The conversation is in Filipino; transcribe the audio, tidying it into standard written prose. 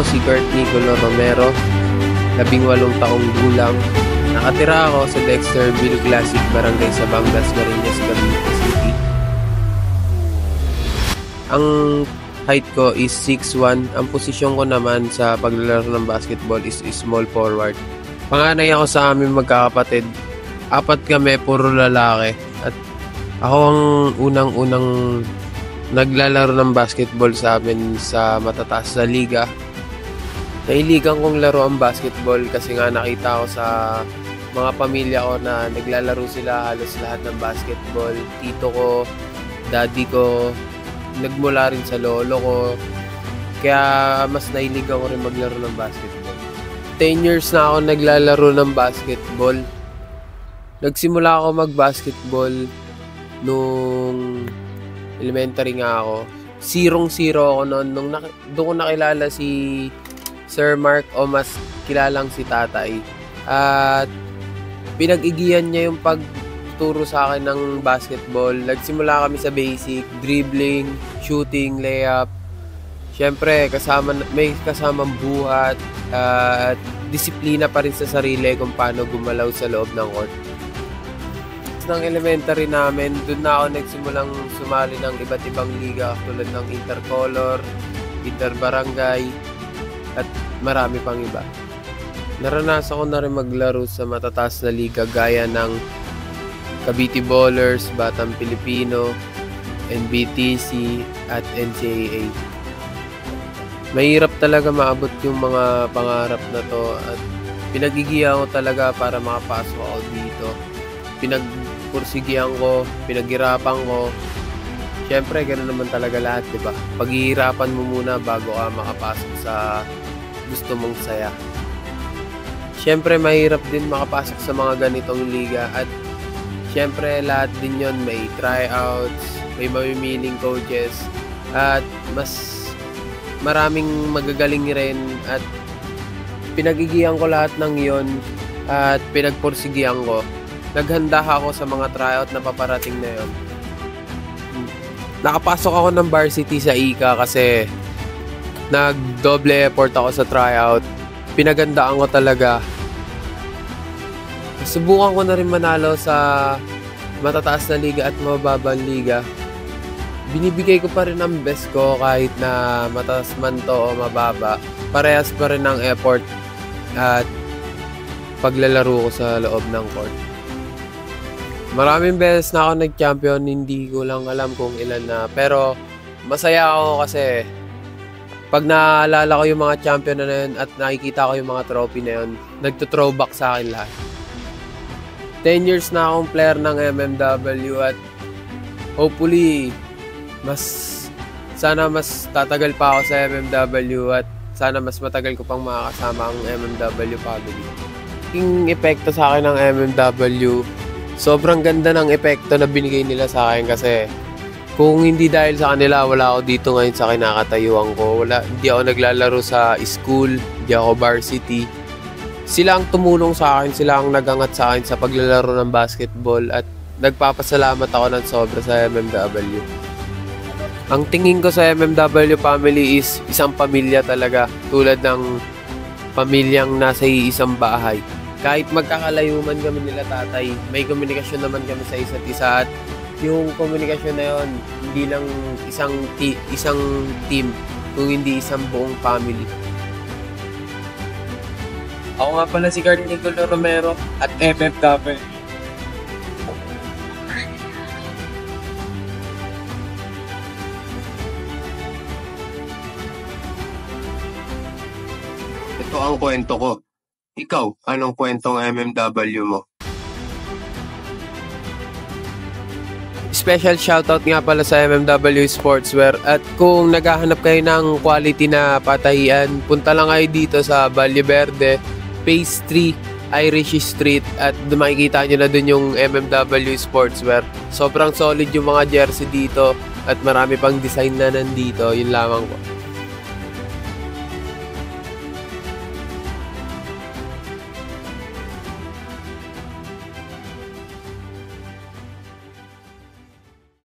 Ako si Kurt Nicolo Romero, 18 taong gulang. Nakatira ako sa Dexterville Classic, Barangay Sabang, Dasmariñas, Cavite City. Ang height ko is 6'1". Ang posisyon ko naman sa paglalaro ng basketball is small forward. Panganay ako sa aming magkakapatid. 4 kami, puro lalaki. At ako ang unang-unang naglalaro ng basketball sa amin sa matataas na liga. Nailigan kong laro ang basketball kasi nga nakita ko sa mga pamilya ko na naglalaro sila halos lahat ng basketball. Tito ko, daddy ko, nagmula rin sa lolo ko. Kaya mas nailigan ko rin maglaro ng basketball. 10 years na ako naglalaro ng basketball. Nagsimula ako mag-basketball nung elementary nga ako. 0-0 ako noon. Doon ko nakilala si Sir Mark o mas kilalang si Tatay. At pinag-igihan niya yung pagturo sa akin ng basketball. Nagsimula kami sa basic, dribbling, shooting, layup. Siyempre, may kasamang buhat at disiplina pa rin sa sarili kung paano gumalaw sa loob ng court. Ng elementary namin, doon na ako nagsimulang sumali ng iba't ibang liga tulad ng intercolor, interbarangay, at marami pang iba. Naranasan ko na rin maglaro sa matataas na liga gaya ng Cavite Ballers, Batang Pilipino, NBTC, at NCAA. Mahirap talaga maabot yung mga pangarap na to at pinagigihan ko talaga para makapasok ako dito. Pinagpursigihan ko, pinaghirapan ko. Siyempre, ganoon naman talaga lahat, di ba? Paghihirapan mo muna bago ka makapasok sa gusto mong saya. Siyempre, mahirap din makapasok sa mga ganitong liga at siyempre, lahat din yon may tryouts, may mamimiling coaches at mas maraming magagaling rin at pinagigihan ko lahat ng yon at pinagpursigihan ko. Naghanda ako sa mga tryout na paparating na yon. Nakapasok ako ng varsity sa ICA kasi nag-double effort ako sa tryout. Pinagandaan ko talaga. Subukan ko na rin manalo sa matataas na liga at mababang liga. Binibigay ko pa rin ang best ko kahit na mataas man to o mababa. Parehas pa rin ang effort at paglalaro ko sa loob ng court. Maraming beses na ako nag-champion, hindi ko lang alam kung ilan na. Pero masaya ako kasi pag naalala ko yung mga champion na yun at nakikita ko yung mga trophy na yun, nagto-throwback sa akin lahat. 10 years na akong player ng MMW at hopefully sana mas tatagal pa ako sa MMW at sana mas matagal ko pang makakasama ang MMW family. Yung epekto sa akin ng MMW, sobrang ganda ng epekto na binigay nila sa akin kasi kung hindi dahil sa kanila, wala ako dito ngayon sa kinakatayuan ko. Hindi ako naglalaro sa school, hindi ako varsity. Sila ang tumulong sa akin, sila ang nagangat sa akin sa paglalaro ng basketball at nagpapasalamat ako ng sobra sa MMW. Ang tingin ko sa MMW family is isang pamilya talaga, tulad ng pamilyang nasa isang bahay. Kahit magkakalayo man kami nila tatay, may komunikasyon naman kami sa isa't isa at yung komunikasyon na yun, hindi lang isang team, kung hindi isang buong family. Ako nga pala si Kurt Nicolo Romero at MMW. Ito ang kwento ko. Ikaw, anong kwentong MMW mo? Special shoutout nga pala sa MMW Sportswear at kung naghahanap kayo ng quality na patahian, punta lang kayo dito sa Valle Verde, Phase 3, Irish Street at makikita nyo na dun yung MMW Sportswear. Sobrang solid yung mga jersey dito at marami pang design na nandito, yun lamang po.